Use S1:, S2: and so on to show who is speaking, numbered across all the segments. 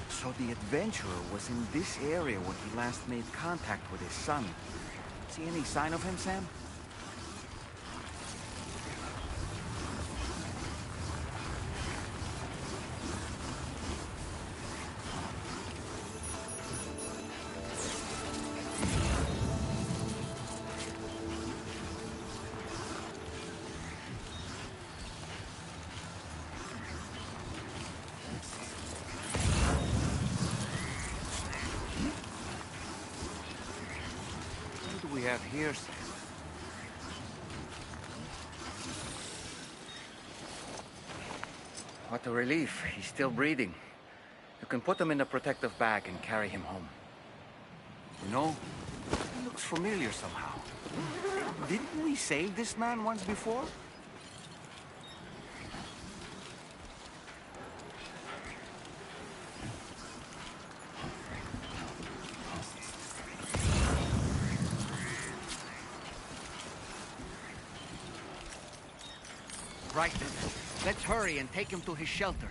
S1: So the adventurer was in this area when he last made contact with his son. See any sign of him, Sam? We have here, Sam. What a relief. He's still breathing. You can put him in a protective bag and carry him home. You know, he looks familiar somehow. Didn't we save this man once before? Right then. Let's hurry and take him to his shelter.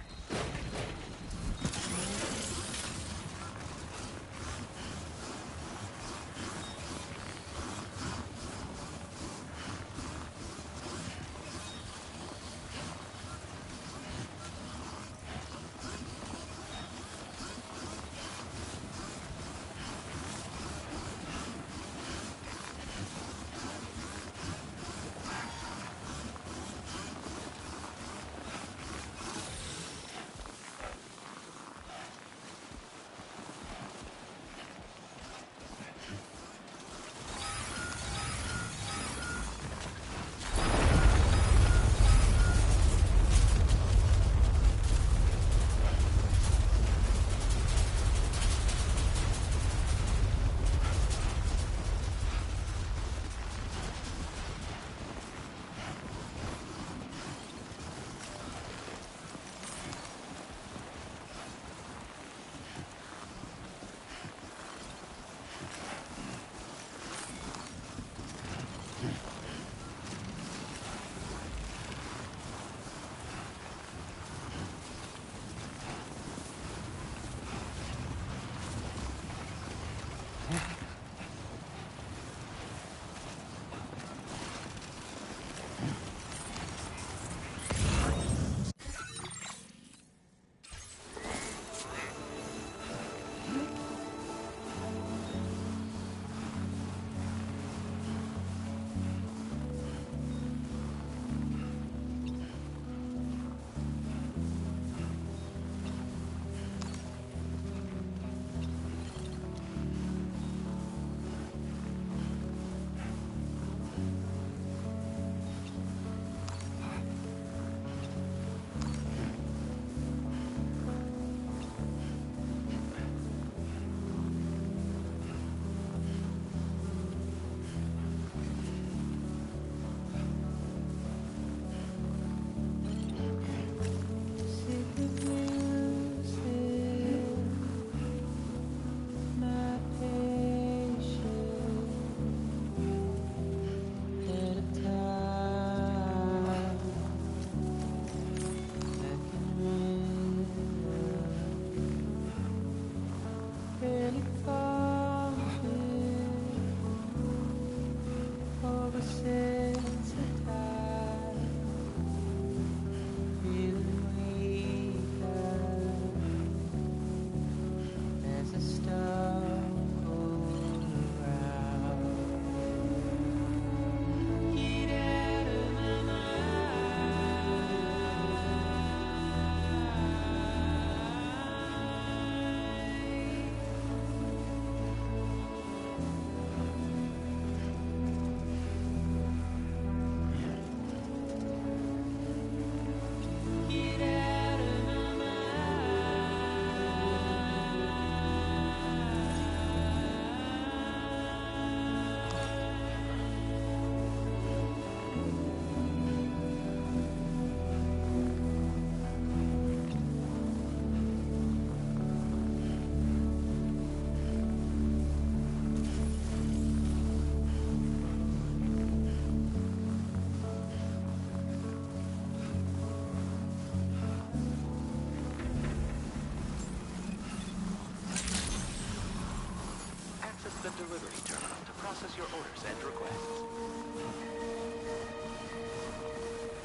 S2: the delivery terminal to process your orders and requests.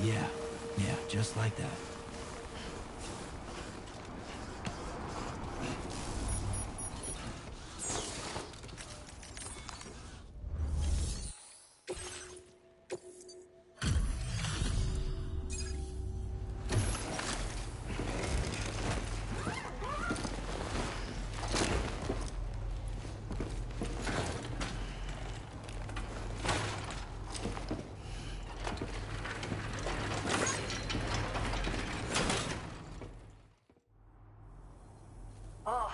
S3: Yeah, just like that.
S4: Oh,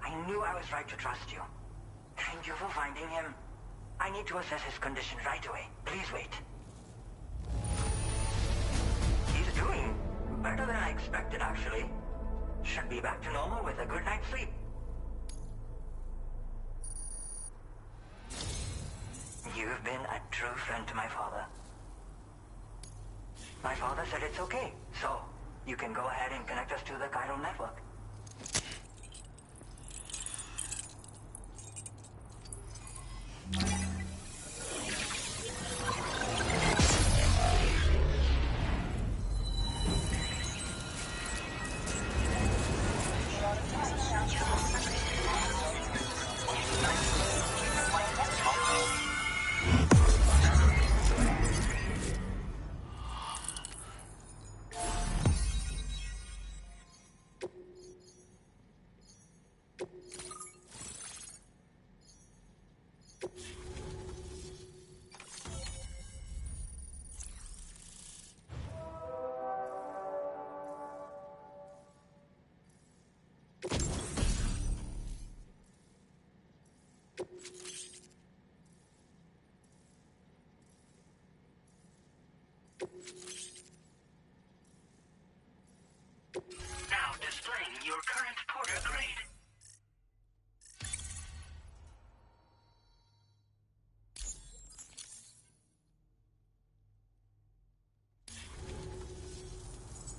S4: I knew I was right to trust you. Thank you for finding him. I need to assess his condition right away. Please wait. He's doing better than I expected, actually. Should be back to normal with a good night's sleep. You've been a true friend to my father. My father said it's okay, so you can go ahead and connect us to the chiral network. Now displaying your current porter grade.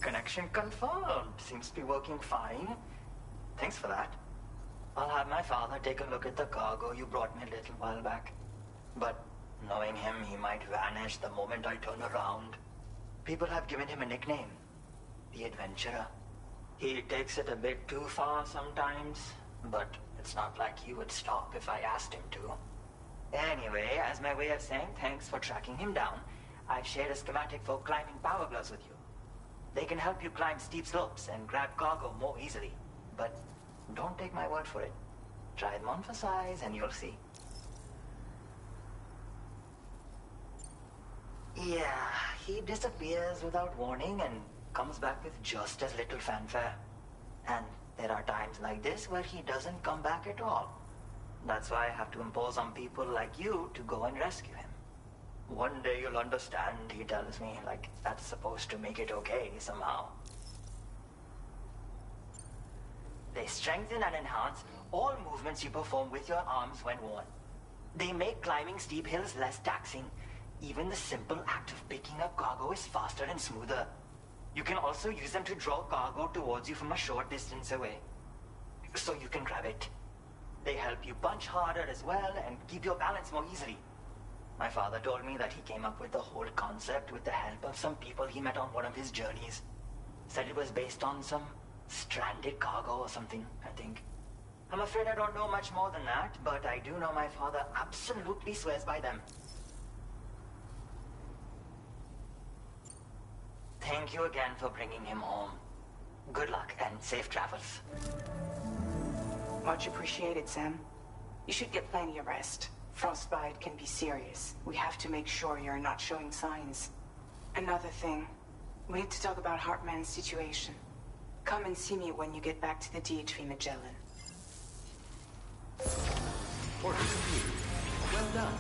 S4: Connection confirmed. Seems to be working fine. Thanks for that. I'll have my father take a look at the cargo you brought me a little while back. But knowing him, he might vanish the moment I turn around. People have given him a nickname. The Adventurer. He takes it a bit too far sometimes, but it's not like he would stop if I asked him to. Anyway, as my way of saying thanks for tracking him down, I've shared a schematic for climbing power gloves with you. They can help you climb steep slopes and grab cargo more easily. But don't take my word for it. Try them on for size and you'll see. Yeah, he disappears without warning and comes back with just as little fanfare. And there are times like this where he doesn't come back at all. That's why I have to impose on people like you to go and rescue him. One day you'll understand, he tells me, like that's supposed to make it okay somehow. They strengthen and enhance all movements you perform with your arms when worn. They make climbing steep hills less taxing. Even the simple act of picking up cargo is faster and smoother. You can also use them to draw cargo towards you from a short distance away, so you can grab it. They help you punch harder as well and keep your balance more easily. My father told me that he came up with the whole concept with the help of some people he met on one of his journeys. Said it was based on some stranded cargo or something, I think. I'm afraid I don't know much more than that, but I do know my father absolutely swears by them. Thank you again for bringing him home. Good luck and safe travels.
S5: Much appreciated, Sam. You should get plenty of rest. Frostbite can be serious. We have to make sure you're not showing signs. Another thing, we need to talk about Hartman's situation. Come and see me when you get back to the DHV Magellan.
S2: Order completed. Well done.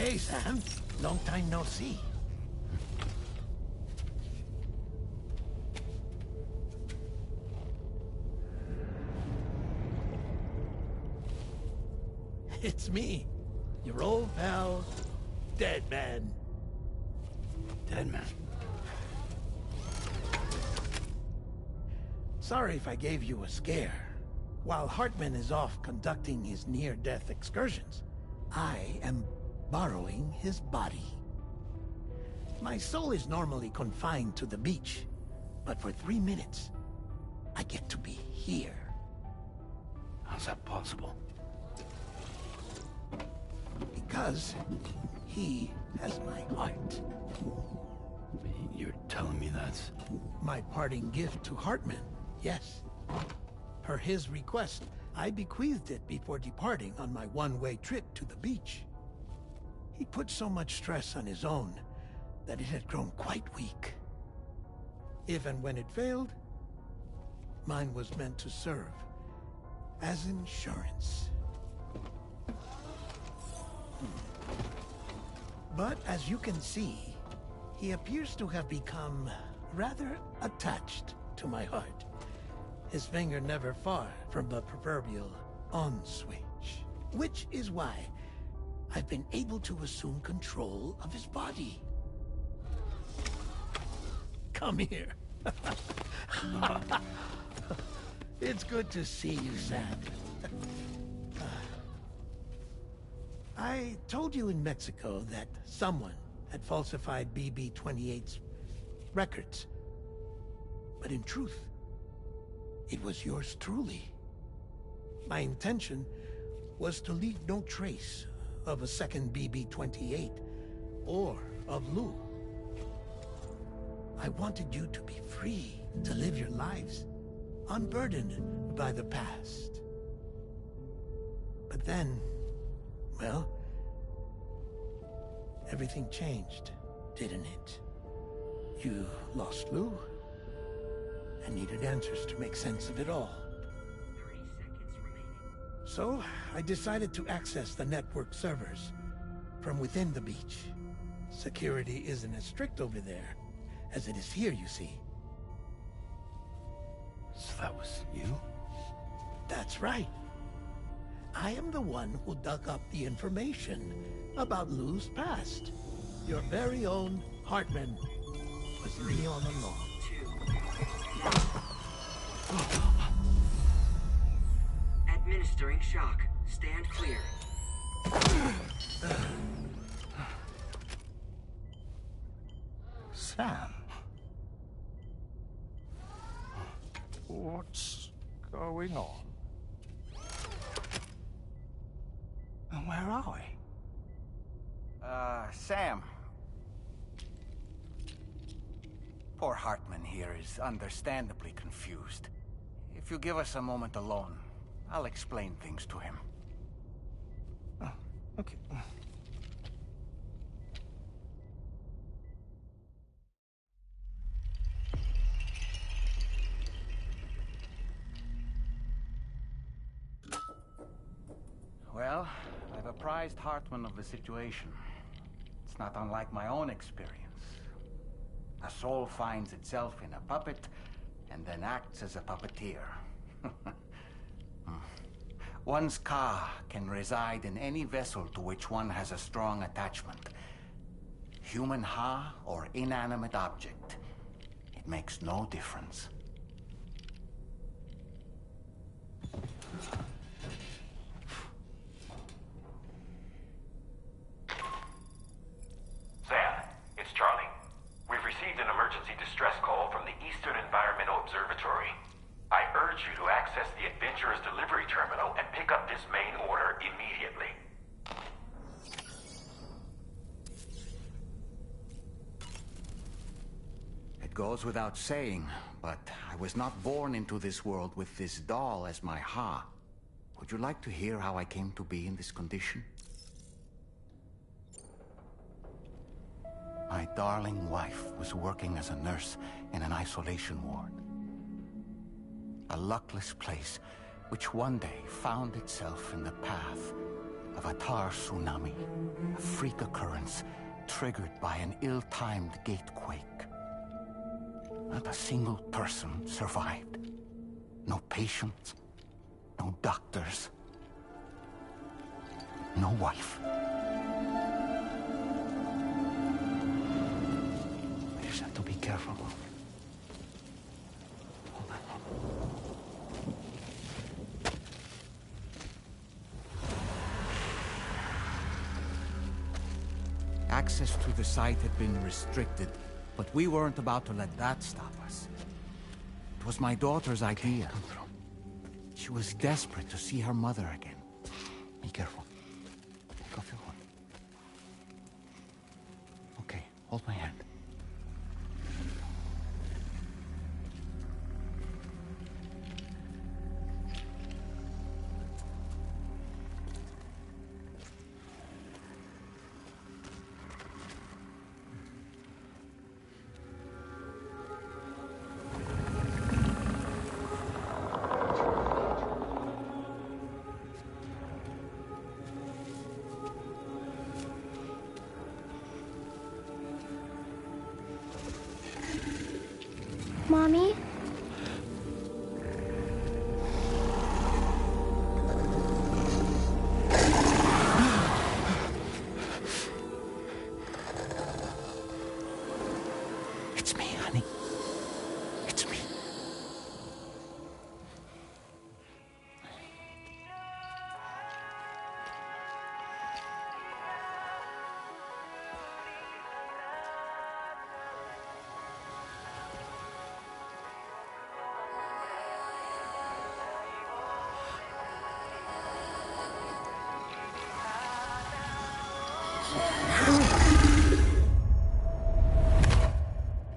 S3: Hey, Sam. Long time no see. It's me, your old pal, Dead Man.
S6: Dead Man.
S3: Sorry if I gave you a scare. While Hartman is off conducting his near-death excursions, I am borrowing his body. My soul is normally confined to the beach, but for 3 minutes, I get to be here.
S6: How's that possible?
S3: Because he has my heart.
S6: You're telling me that's...
S3: My parting gift to Hartman, yes. Per his request, I bequeathed it before departing on my one-way trip to the beach. He put so much stress on his own that it had grown quite weak. If and when it failed, mine was meant to serve as insurance. But as you can see, he appears to have become rather attached to my heart. His finger never far from the proverbial on switch. Which is why I've been able to assume control of his body. Come here. It's good to see you, Sam. I told you in Mexico that someone had falsified BB-28's records. But in truth, it was yours truly. My intention was to leave no trace of a second BB-28 or of Lou. I wanted you to be free to live your lives, unburdened by the past. But then, well, everything changed, didn't it? You lost Lou, and needed answers to make sense of it all.
S7: 30 seconds remaining.
S3: So, I decided to access the network servers from within the beach. Security isn't as strict over there as it is here, you see.
S6: So that was you?
S3: That's right. I am the one who dug up the information about Lou's past. Your very own Hartman was me all along.
S7: Administering shock. Stand clear.
S6: Sam? What's going on? And where are we?
S1: Sam. Poor Hartman here is understandably confused. If you give us a moment alone, I'll explain things to him.
S6: Oh, okay.
S1: Well, I've apprised Hartman of the situation. It's not unlike my own experience. A soul finds itself in a puppet, and then acts as a puppeteer. One's ka can reside in any vessel to which one has a strong attachment. Human ha or inanimate object. It makes no difference.
S8: Sam, it's Charlie. We've received an emergency distress call from the Eastern Environmental Observatory. I urge you to access the Adventurer's delivery terminal and pick up this main order immediately.
S1: It goes without saying, but I was not born into this world with this doll as my ha. Would you like to hear how I came to be in this condition? My darling wife was working as a nurse in an isolation ward. A luckless place which one day found itself in the path of a tar tsunami, a freak occurrence triggered by an ill-timed gatequake. Not a single person survived. No patients, no doctors, no wife. I just have to be careful. Hold on. Access to the site had been restricted, but we weren't about to let that stop us. It was my daughter's idea. She was desperate to see her mother again. Be careful. Take off your hood. Okay, hold my hand.
S9: Mommy?
S1: It's me, honey. It's me.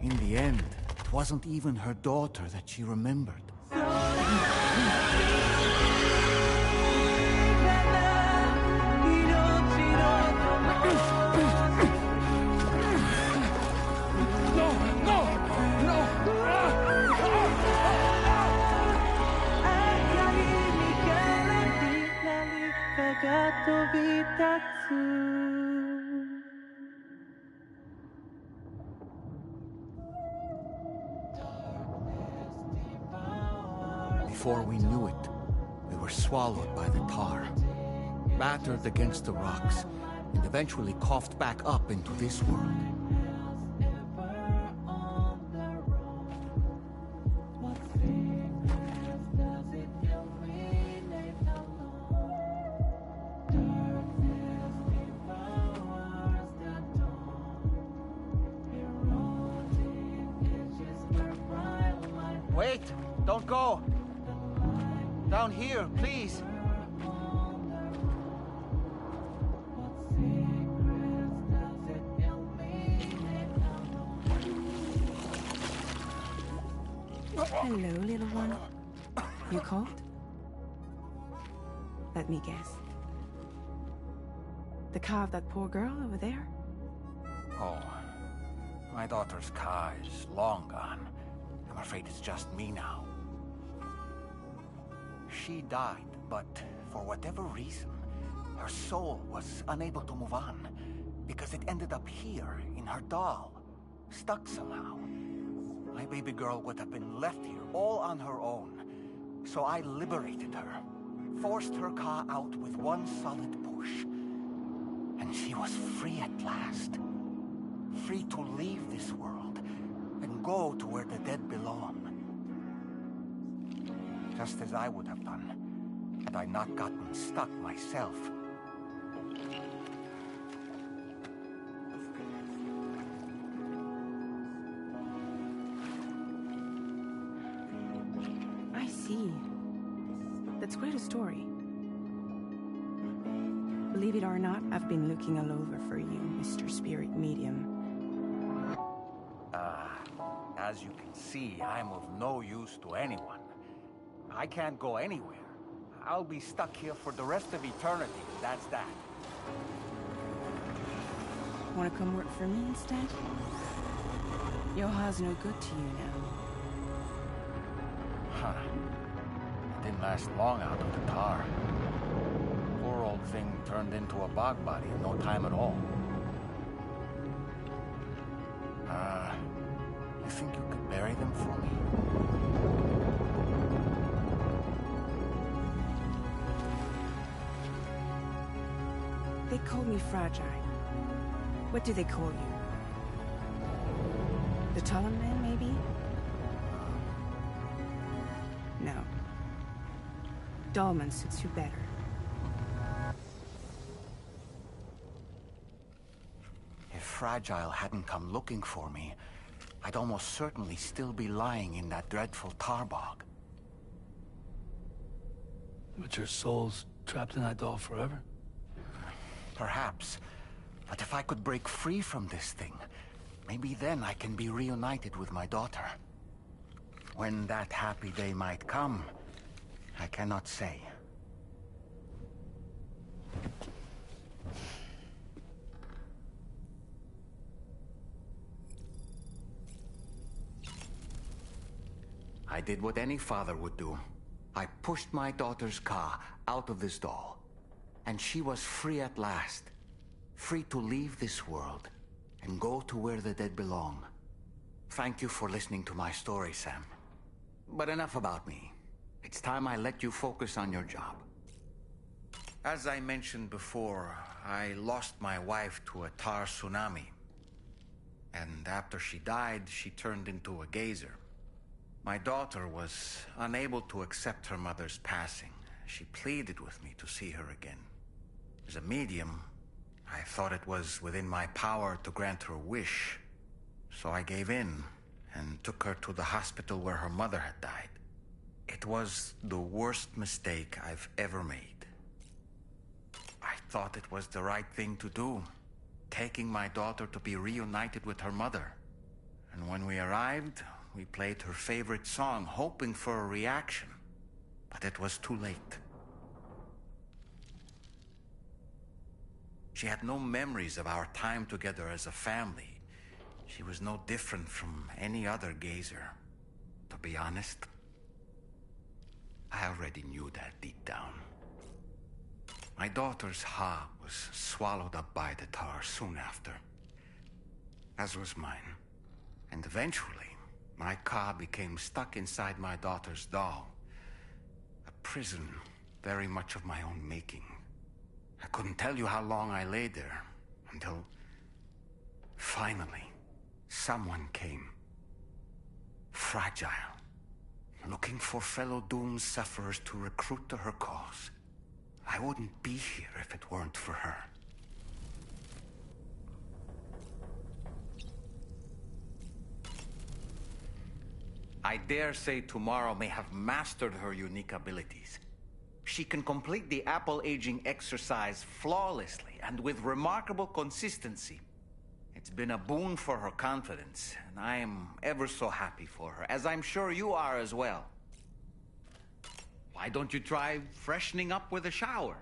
S1: In the end, it wasn't even her daughter that she remembered. Before we knew it, we were swallowed by the tar, battered against the rocks, and eventually coughed back up into this world. Wait! Don't go! Down here, please!
S5: Hello, little one. You cold? Let me guess. The car of that poor girl over there?
S1: Oh, my daughter's car is long gone. I'm afraid it's just me now. She died, but for whatever reason, her soul was unable to move on, because it ended up here, in her doll, stuck somehow. My baby girl would have been left here all on her own, so I liberated her, forced her car out with one solid push, and she was free at last. Free to leave this world, and go to where the dead belong. Just as I would have done, had I not gotten stuck myself.
S5: I see. That's quite a story. Believe it or not, I've been looking all over for you, Mr. Spirit Medium.
S1: As you can see, I'm of no use to anyone. I can't go anywhere. I'll be stuck here for the rest of eternity, that's that.
S5: Want to come work for me instead? Yoha's no good to you now.
S1: Huh. It didn't last long out of the tar. Poor old thing turned into a bog body in no time at all. You think you could bury them for me?
S9: They call me fragile. What do they call you? The DOLLMAN, maybe? No. DOLLMAN suits you better.
S1: If Fragile hadn't come looking for me, I'd almost certainly still be lying in that dreadful tar bog.
S6: But your soul's trapped in that doll forever?
S1: Perhaps. But if I could break free from this thing, maybe then I can be reunited with my daughter. When that happy day might come, I cannot say. I did what any father would do. I pushed my daughter's car out of this doll, and she was free at last. Free to leave this world and go to where the dead belong. Thank you for listening to my story, Sam. But enough about me. It's time I let you focus on your job. As I mentioned before, I lost my wife to a tar tsunami. And after she died, she turned into a geyser. My daughter was unable to accept her mother's passing. She pleaded with me to see her again. As a medium, I thought it was within my power to grant her wish. So I gave in and took her to the hospital where her mother had died. It was the worst mistake I've ever made. I thought it was the right thing to do, taking my daughter to be reunited with her mother. And when we arrived, we played her favorite song, hoping for a reaction. But it was too late. She had no memories of our time together as a family. She was no different from any other geyser. To be honest, I already knew that deep down. My daughter's heart was swallowed up by the tar soon after, as was mine. And eventually, my car became stuck inside my daughter's doll. A prison very much of my own making. I couldn't tell you how long I lay there, until finally, someone came. Fragile. Looking for fellow doomed sufferers to recruit to her cause. I wouldn't be here if it weren't for her. I dare say tomorrow may have mastered her unique abilities. She can complete the apple aging exercise flawlessly and with remarkable consistency. It's been a boon for her confidence, and I am ever so happy for her, as I'm sure you are as well. Why don't you try freshening up with a shower?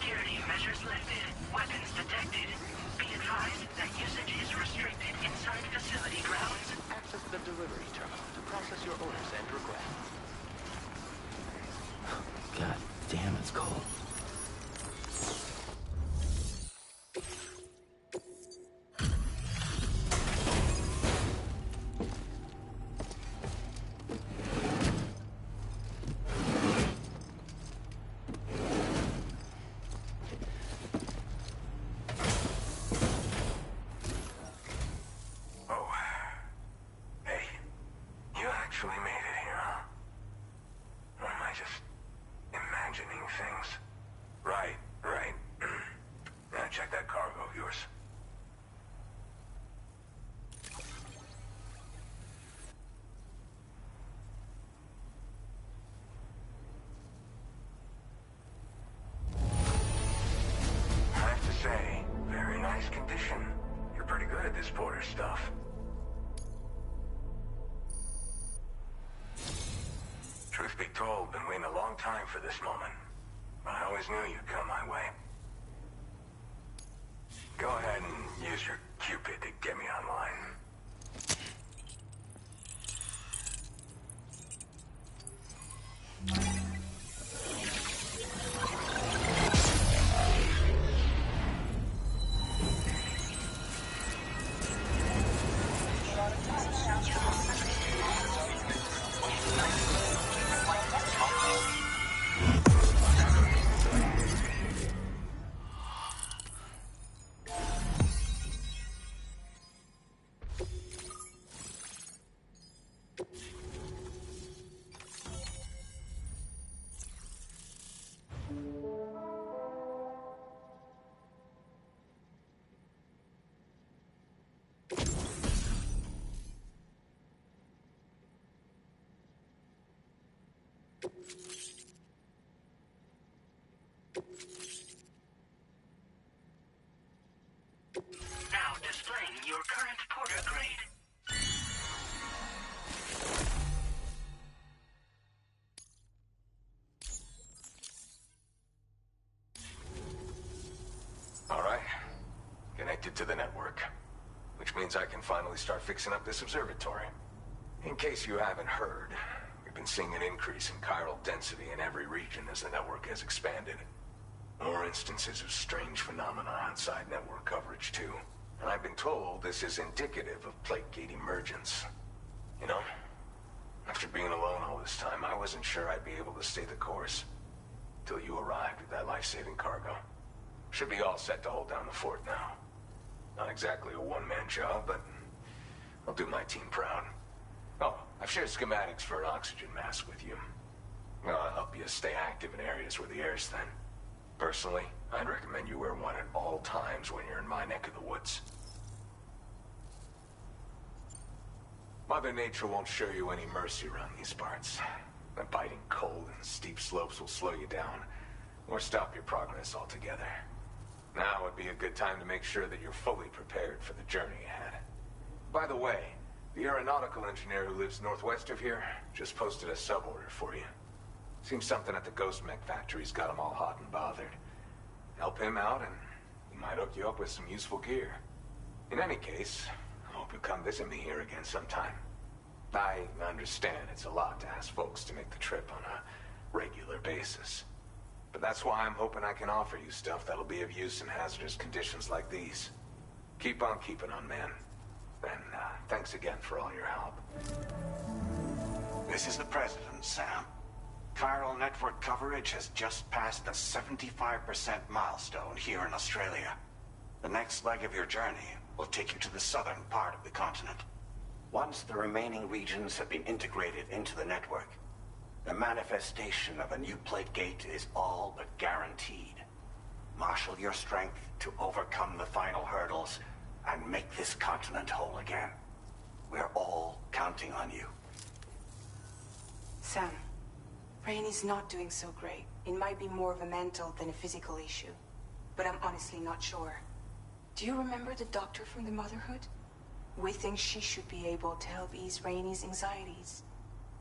S10: Security measures lifted. Weapons detected. Be advised that usage is restricted inside facility grounds.
S2: Access the delivery terminal to process your orders and requests.
S6: God damn, it's cold.
S8: Stuff. Truth be told, been waiting a long time for this moment. But I always knew you'd come my way. Go ahead and use your Cupid to get me online.
S10: Now displaying your current porter grade.
S8: All right. Connected to the network. Which means I can finally start fixing up this observatory. In case you haven't heard, we've been seeing an increase in chiral density in every region as the network has expanded. More instances of strange phenomena outside network coverage, too. And I've been told this is indicative of plate gate emergence. You know, after being alone all this time, I wasn't sure I'd be able to stay the course. Till you arrived with that life-saving cargo. Should be all set to hold down the fort now. Not exactly a one-man job, but I'll do my team proud. Oh, I've shared schematics for an oxygen mask with you. I'll help you stay active in areas where the air's thin. Personally, I'd recommend you wear one at all times when you're in my neck of the woods. Mother Nature won't show you any mercy around these parts. The biting cold and steep slopes will slow you down, or stop your progress altogether. Now would be a good time to make sure that you're fully prepared for the journey ahead. By the way, the aeronautical engineer who lives northwest of here just posted a sub-order for you. Seems something at the Ghost Mech factory's got him all hot and bothered. Help him out and he might hook you up with some useful gear. In any case, I hope you'll come visit me here again sometime. I understand it's a lot to ask folks to make the trip on a regular basis. But that's why I'm hoping I can offer you stuff that'll be of use in hazardous conditions like these. Keep on keeping on, man. And thanks again for all your help.
S11: This is the President, Sam. Chiral network coverage has just passed the 75% milestone here in Australia. The next leg of your journey will take you to the southern part of the continent. Once the remaining regions have been integrated into the network, the manifestation of a new plate gate is all but guaranteed. Marshal your strength to overcome the final hurdles and make this continent whole again. We're all counting on you.
S5: Sam, Rainey's not doing so great. It might be more of a mental than a physical issue. But I'm honestly not sure. Do you remember the doctor from the Motherhood? We think she should be able to help ease Rainey's anxieties.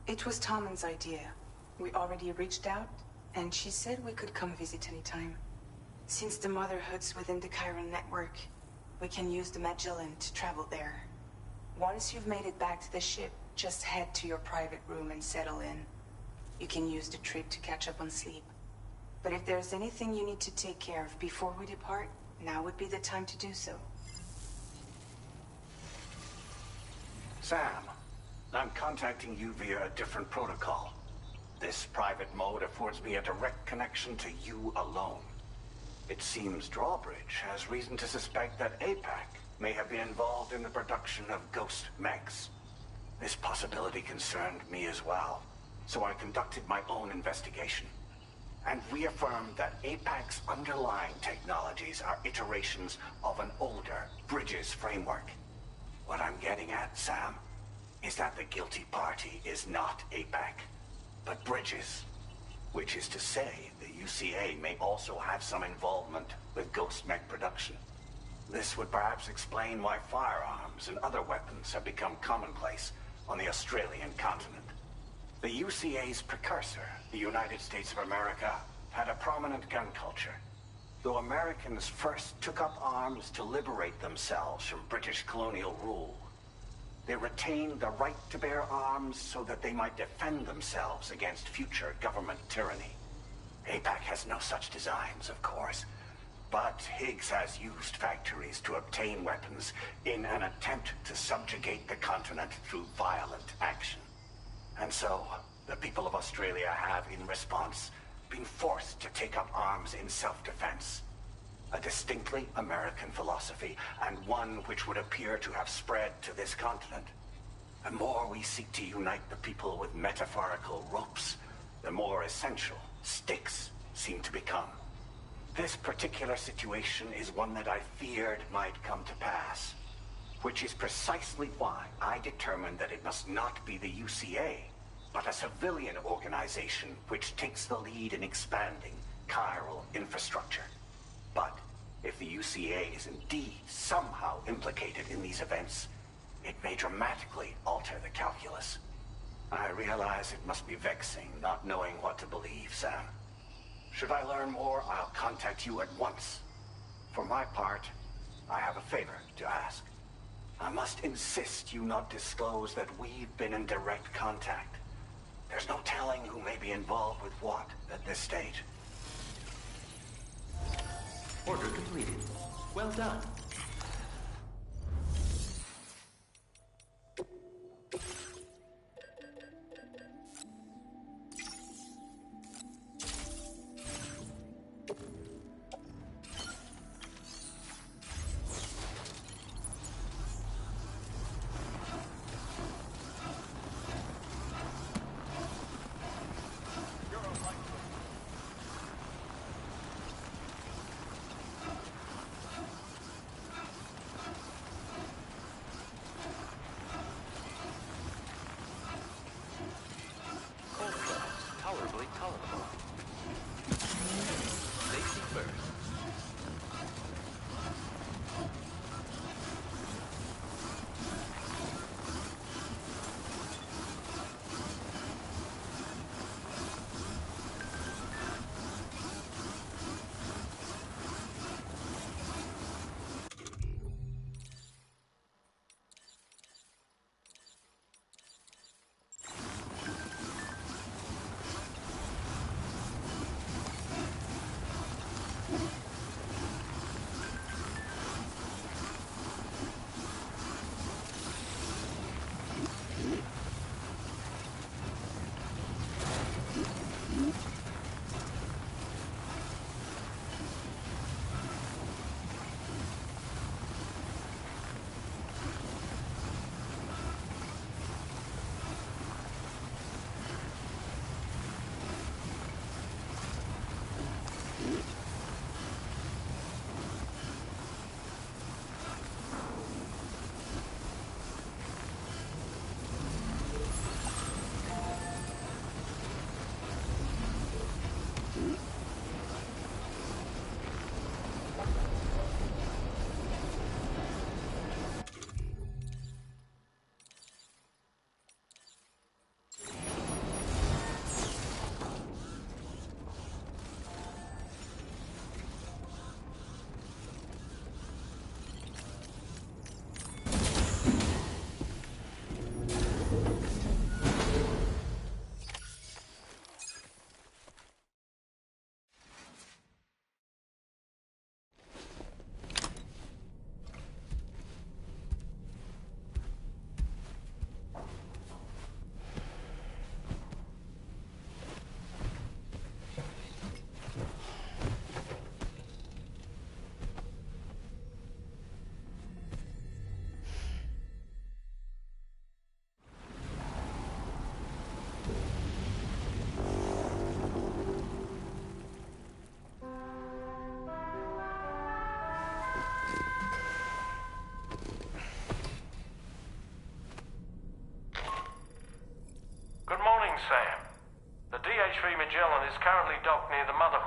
S5: It was Tommen's idea. We already reached out, and she said we could come visit anytime. Since the Motherhood's within the Chiron network, we can use the Magellan to travel there. Once you've made it back to the ship, just head to your private room and settle in. You can use the trip to catch up on sleep. But if there's anything you need to take care of before we depart, now would be the time to do so.
S11: Sam, I'm contacting you via a different protocol. This private mode affords me a direct connection to you alone. It seems Drawbridge has reason to suspect that APAC may have been involved in the production of ghost mechs. This possibility concerned me as well, so I conducted my own investigation and reaffirmed that APAC's underlying technologies are iterations of an older Bridges framework. What I'm getting at, Sam, is that the guilty party is not APAC, but Bridges. Which is to say, the UCA may also have some involvement with ghost mech production. This would perhaps explain why firearms and other weapons have become commonplace on the Australian continent. The UCA's precursor, the United States of America, had a prominent gun culture. Though Americans first took up arms to liberate themselves from British colonial rule, they retained the right to bear arms so that they might defend themselves against future government tyranny. APAC has no such designs, of course, but Higgs has used factories to obtain weapons in an attempt to subjugate the continent through violent action. And so, the people of Australia have, in response, been forced to take up arms in self-defense. A distinctly American philosophy, and one which would appear to have spread to this continent. The more we seek to unite the people with metaphorical ropes, the more essential sticks seem to become. This particular situation is one that I feared might come to pass, which is precisely why I determined that it must not be the UCA, but a civilian organization which takes the lead in expanding chiral infrastructure. But if the UCA is indeed somehow implicated in these events, it may dramatically alter the calculus. I realize it must be vexing not knowing what to believe, Sam. Should I learn more, I'll contact you at once. For my part, I have a favor to ask. I must insist you not disclose that we've been in direct contact. There's no telling who may be involved with what at this stage.
S2: Order completed. Well done.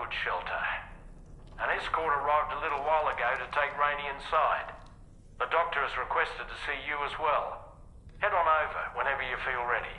S8: neighborhood shelter. An escort arrived a little while ago to take Rainey inside. The doctor has requested to see you as well. Head on over whenever you feel ready.